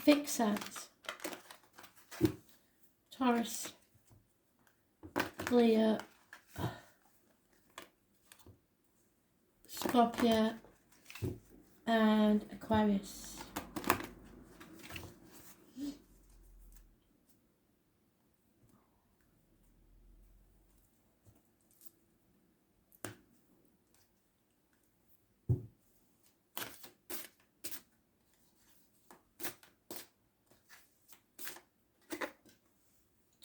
Vixens, Taurus, Leo, Scorpio and Aquarius.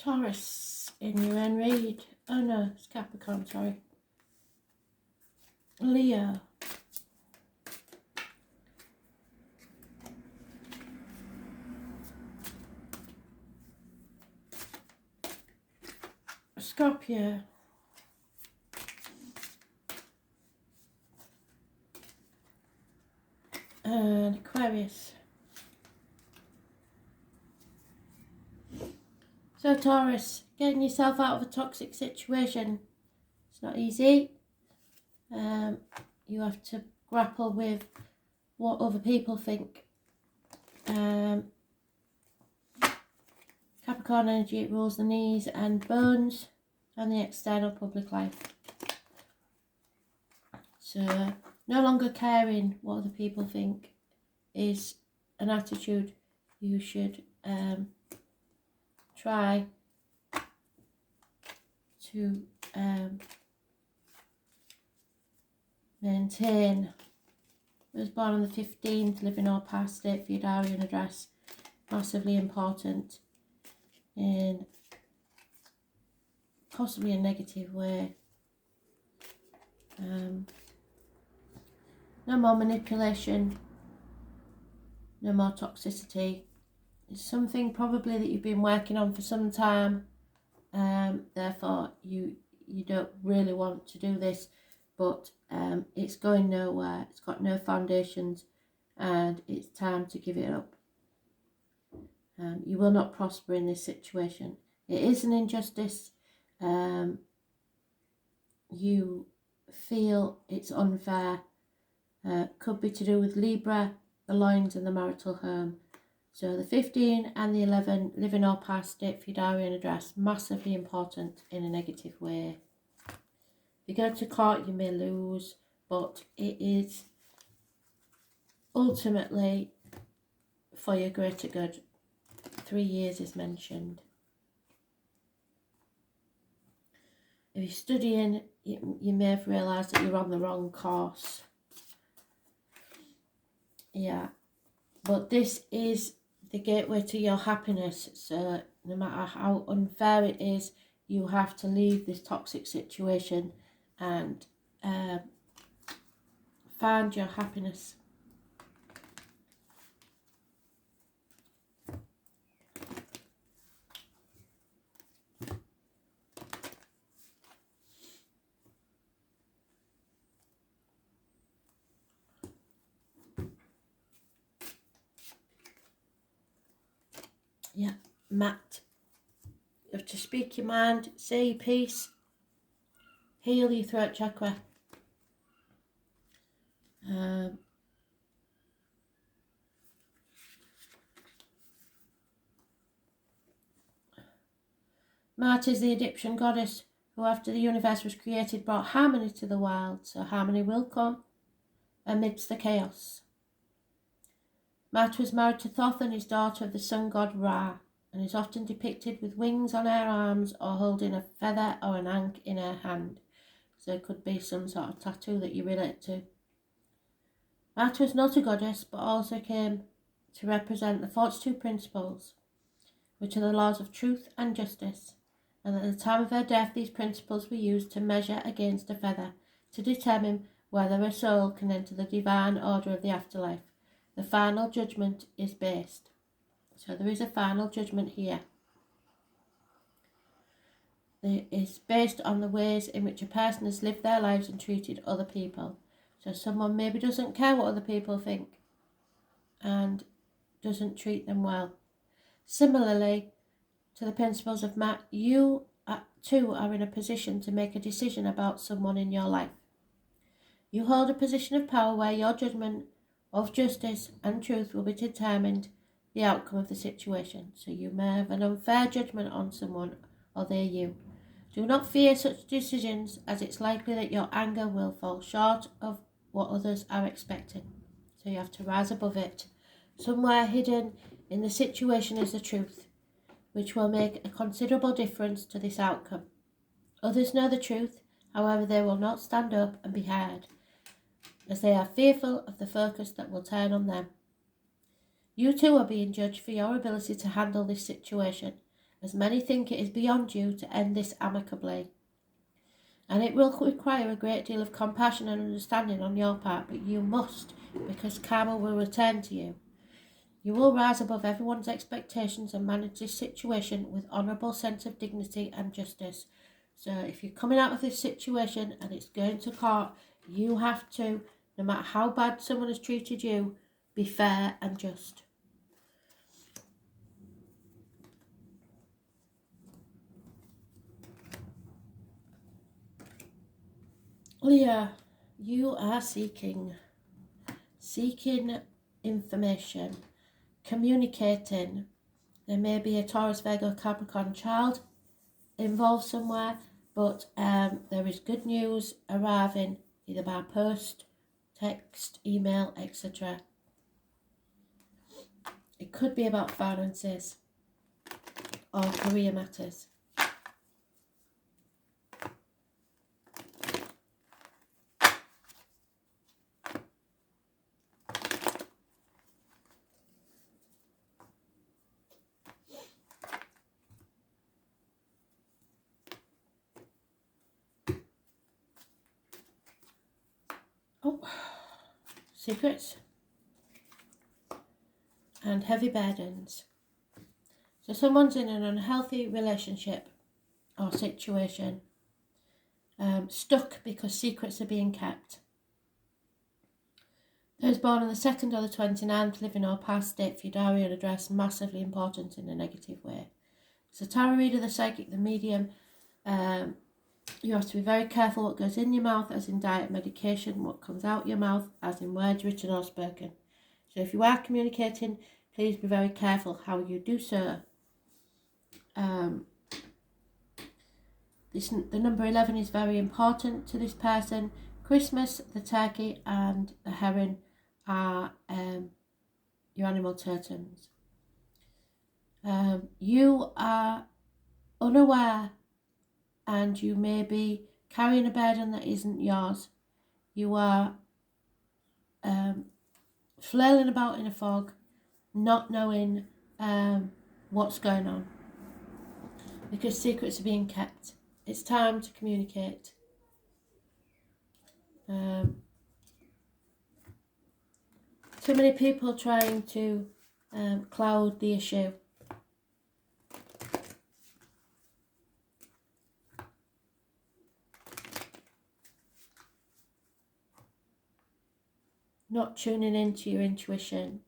Taurus in your own read. Oh no, it's Capricorn, sorry. Leo. Scorpio. And Aquarius. So Taurus, getting yourself out of a toxic situation, it's not easy. You have to grapple with what other people think. Capricorn energy, it rules the knees and bones and the external public life. So no longer caring what other people think is an attitude you should try to maintain. I was born on the 15th, living or past date for your diary and address. Massively important in possibly a negative way. No more manipulation, no more toxicity. It's something probably that you've been working on for some time, therefore you don't really want to do this, but it's going nowhere, it's got no foundations, and it's time to give it up. You will not prosper in this situation. It is an injustice. You feel it's unfair. Could be to do with Libra, the lines and the marital home. So the 15 and the 11, living or past date for your diary and address, massively important in a negative way. If you go to court, you may lose, but it is ultimately for your greater good. 3 years is mentioned. If you're studying, you may have realised that you're on the wrong course. Yeah, but this is the gateway to your happiness. So no matter how unfair it is, you have to leave this toxic situation and find your happiness. Yeah, Matt. You have to speak your mind, say your piece, heal your throat chakra. Mart is the Egyptian goddess who, after the universe was created, brought harmony to the world, so harmony will come amidst the chaos. Mart was married to Thoth and his daughter of the sun god Ra, and is often depicted with wings on her arms or holding a feather or an ankh in her hand. So it could be some sort of tattoo that you relate to. Mart was not a goddess, but also came to represent the 42 principles, which are the laws of truth and justice. And at the time of her death, these principles were used to measure against a feather, to determine whether a soul can enter the divine order of the afterlife. The final judgment is based. So there is a final judgment here. It is based on the ways in which a person has lived their lives and treated other people. So someone maybe doesn't care what other people think and doesn't treat them well. Similarly to the principles of Matt, you too are in a position to make a decision about someone in your life. You hold a position of power where your judgment of justice and truth will be determined. the outcome of the situation, so you may have an unfair judgment on someone or they you. Do not fear such decisions, as it's likely that your anger will fall short of what others are expecting. So you have to rise above it. Somewhere hidden in the situation is the truth, which will make a considerable difference to this outcome. Others know the truth, however they will not stand up and be heard, as they are fearful of the focus that will turn on them. You too are being judged for your ability to handle this situation, as many think it is beyond you to end this amicably. And it will require a great deal of compassion and understanding on your part, but you must, because karma will return to you. You will rise above everyone's expectations and manage this situation with honourable sense of dignity and justice. So if you're coming out of this situation and it's going to court, you have to, no matter how bad someone has treated you, be fair and just. Leo, you are seeking information, communicating. There may be a Taurus, Virgo, Capricorn child involved somewhere, but there is good news arriving either by post, text, email, etc. It could be about finances or career matters. Oh, secrets and heavy burdens. So someone's in an unhealthy relationship or situation, stuck because secrets are being kept. Those born on the 2nd or the 29th, living or past, date for your diary and address, massively important in a negative way. So tarot reader, the psychic, the medium, you have to be very careful what goes in your mouth, as in diet, medication, what comes out your mouth, as in words written or spoken. So if you are communicating, please be very careful how you do so. The number 11 is very important to this person. Christmas, the turkey and the heron are your animal totems. You are unaware and you may be carrying a burden that isn't yours. You are flailing about in a fog, not knowing what's going on, because secrets are being kept. It's time to communicate. Too many people trying to cloud the issue. Not tuning into your intuition.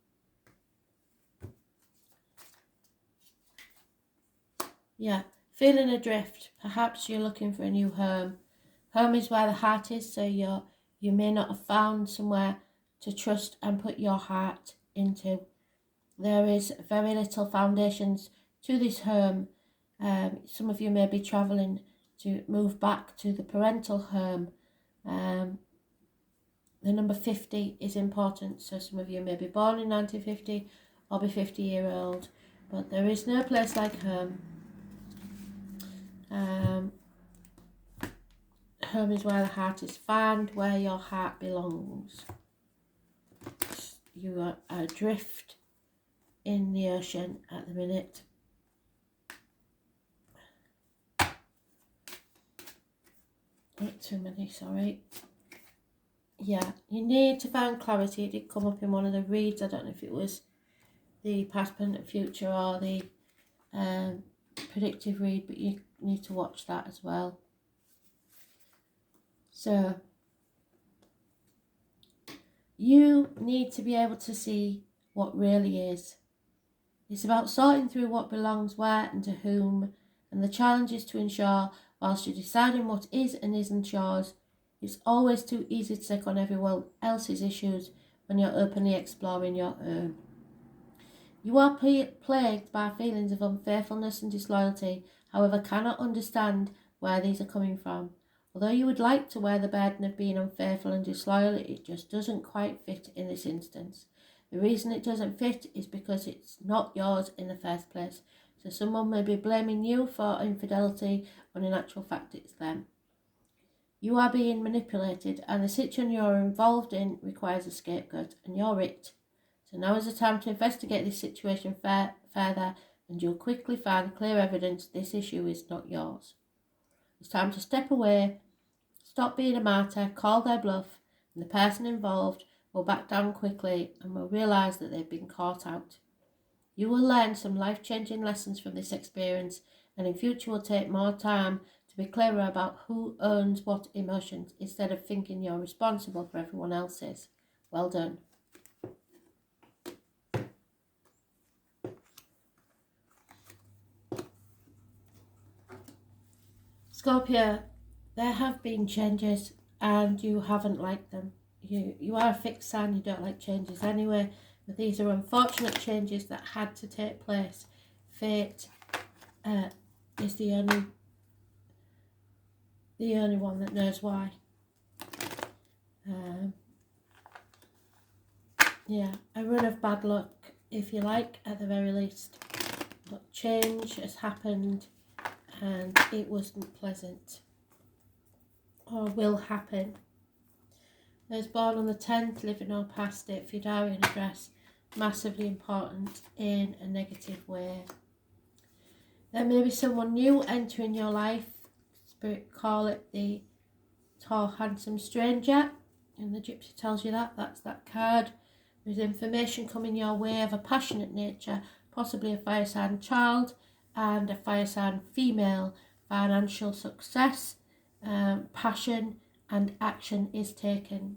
Yeah, feeling adrift. Perhaps you're looking for a new home. Home is where the heart is, so you may not have found somewhere to trust and put your heart into. There is very little foundations to this home. Some of you may be travelling to move back to the parental home. The number 50 is important, so some of you may be born in 1950 or be 50-year-old, but there is no place like home. Home is where the heart is found, where your heart belongs. You are adrift in the ocean at the minute. Not too many, sorry. Yeah, you need to find clarity. It did come up in one of the reads. I don't know if it was the past, present, future or the predictive read, but you need to watch that as well. So you need to be able to see what really is. It's about sorting through what belongs where and to whom, and the challenge is to ensure, whilst you're deciding what is and isn't yours, it's always too easy to take on everyone else's issues when you're openly exploring your own. You are plagued by feelings of unfaithfulness and disloyalty, however cannot understand where these are coming from. Although you would like to wear the burden of being unfaithful and disloyal, it just doesn't quite fit in this instance. The reason it doesn't fit is because it's not yours in the first place. So someone may be blaming you for infidelity when in actual fact it's them. You are being manipulated and the situation you're involved in requires a scapegoat, and you're it. So now is the time to investigate this situation further, and you'll quickly find clear evidence this issue is not yours. It's time to step away, stop being a martyr, call their bluff, and the person involved will back down quickly and will realise that they've been caught out. You will learn some life-changing lessons from this experience, and in future will take more time to be clearer about who owns what emotions instead of thinking you're responsible for everyone else's. Well done. Scorpio, there have been changes and you haven't liked them. You are a fixed sign, you don't like changes anyway, but these are unfortunate changes that had to take place. Fate is the only one that knows why. Yeah, a run of bad luck, if you like, at the very least. But change has happened and it wasn't pleasant. Or will happen. Those born on the 10th, living or past it, for your diary and address, massively important in a negative way. There may be someone new entering your life. Spirit call it the tall, handsome stranger. And the gypsy tells you that. That's that card. There's information coming your way of a passionate nature, possibly a fire sign child and a fire sign female. Financial success, passion and action is taken.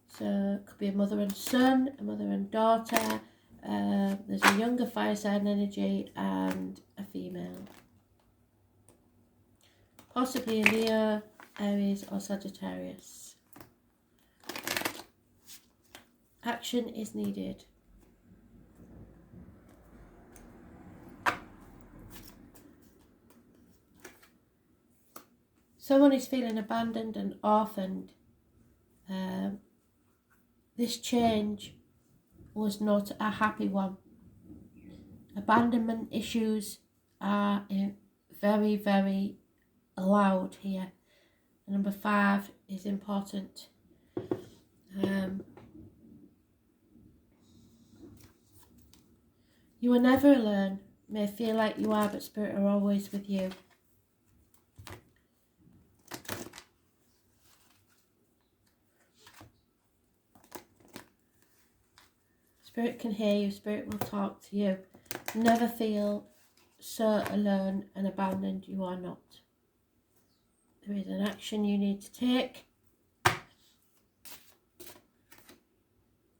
So it could be a mother and son, a mother and daughter. There's a younger fire sign energy and a female. Possibly a Leo, Aries or Sagittarius. Action is needed. Someone is feeling abandoned and orphaned. This change was not a happy one. Abandonment issues are very, very loud here. Number 5 is important. You are never alone. May feel like you are, but spirit are always with you. Spirit can hear you. Spirit will talk to you. Never feel so alone and abandoned. You are not. There is an action you need to take.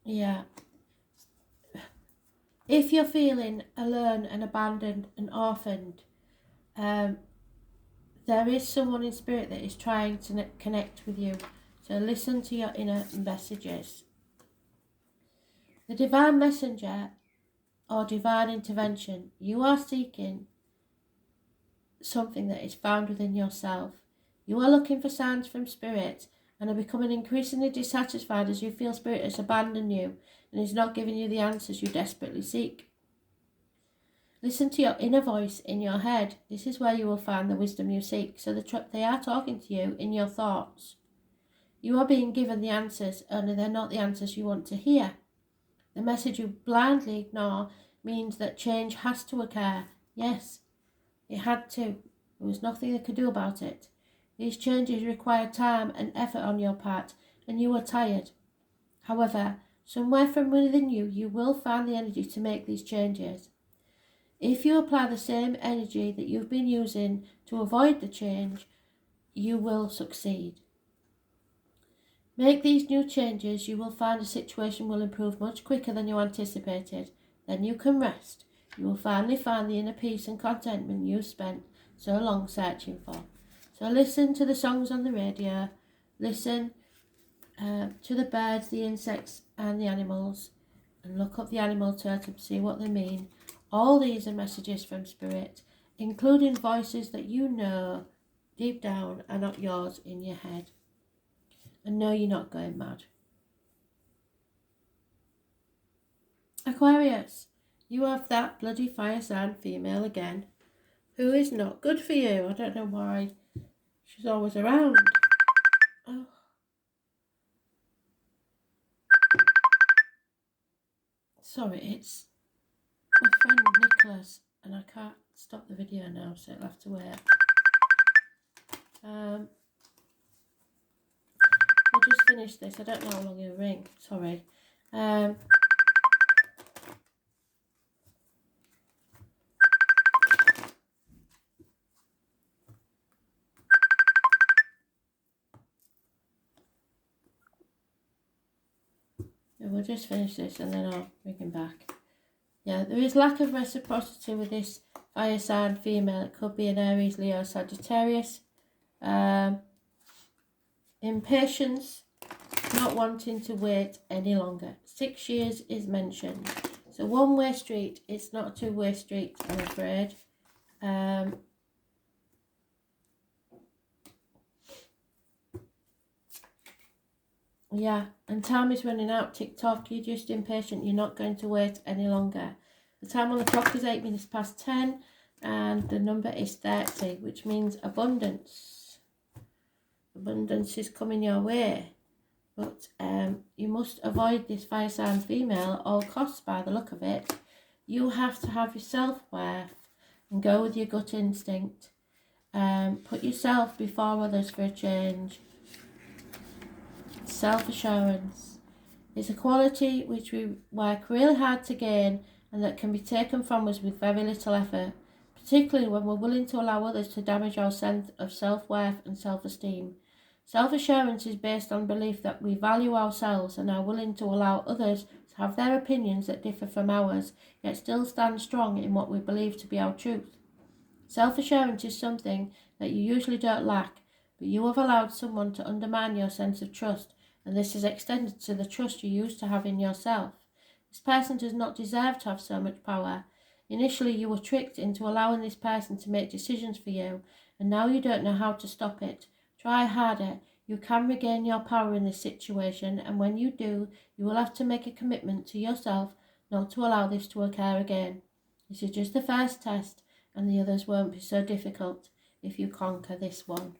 Yeah. If you're feeling alone and abandoned and orphaned, there is someone in spirit that is trying to connect with you. So listen to your inner messages. The divine messenger or divine intervention, you are seeking something that is found within yourself. You are looking for signs from spirit and are becoming increasingly dissatisfied as you feel spirit has abandoned you and is not giving you the answers you desperately seek. Listen to your inner voice in your head. This is where you will find the wisdom you seek. So they are talking to you in your thoughts. You are being given the answers, only they're not the answers you want to hear. The message you blindly ignore means that change has to occur. Yes, it had to. There was nothing they could do about it. These changes require time and effort on your part, and you are tired. However, somewhere from within you, you will find the energy to make these changes. If you apply the same energy that you've been using to avoid the change, you will succeed. Make these new changes, you will find the situation will improve much quicker than you anticipated. Then you can rest. You will finally find the inner peace and contentment you spent so long searching for. So listen to the songs on the radio. Listen to the birds, the insects and the animals, and look up the animal totem, see what they mean. All these are messages from Spirit, including voices that you know deep down are not yours in your head. And no, you're not going mad. Aquarius, you have that bloody fire sign female again, who is not good for you. I don't know why she's always around. Oh. Sorry, it's my friend Nicholas, and I can't stop the video now, so it'll have to wait. We'll just finish this. I don't know how long it'll ring. Sorry. We'll just finish this and then I'll bring him back. Yeah, there is lack of reciprocity with this fire sign female. It could be an Aries, Leo, Sagittarius. Impatience, not wanting to wait any longer. 6 years is mentioned. It's a one-way street. It's not a two-way street, I'm afraid. Yeah, and time is running out. TikTok, you're just impatient. You're not going to wait any longer. The time on the clock is 8 minutes past 10 and the number is 30, which means abundance. Abundance is coming your way. But you must avoid this fire sign female at all costs by the look of it. You have to have your self-worth and go with your gut instinct. Put yourself before others for a change. Self-assurance is a quality which we work really hard to gain and that can be taken from us with very little effort, particularly when we're willing to allow others to damage our sense of self-worth and self-esteem. Self-assurance is based on belief that we value ourselves and are willing to allow others to have their opinions that differ from ours, yet still stand strong in what we believe to be our truth. Self-assurance is something that you usually don't lack, but you have allowed someone to undermine your sense of trust, and this is extended to the trust you used to have in yourself. This person does not deserve to have so much power. Initially, you were tricked into allowing this person to make decisions for you, and now you don't know how to stop it. Try harder. You can regain your power in this situation, and when you do, you will have to make a commitment to yourself not to allow this to occur again. This is just the first test, and the others won't be so difficult if you conquer this one.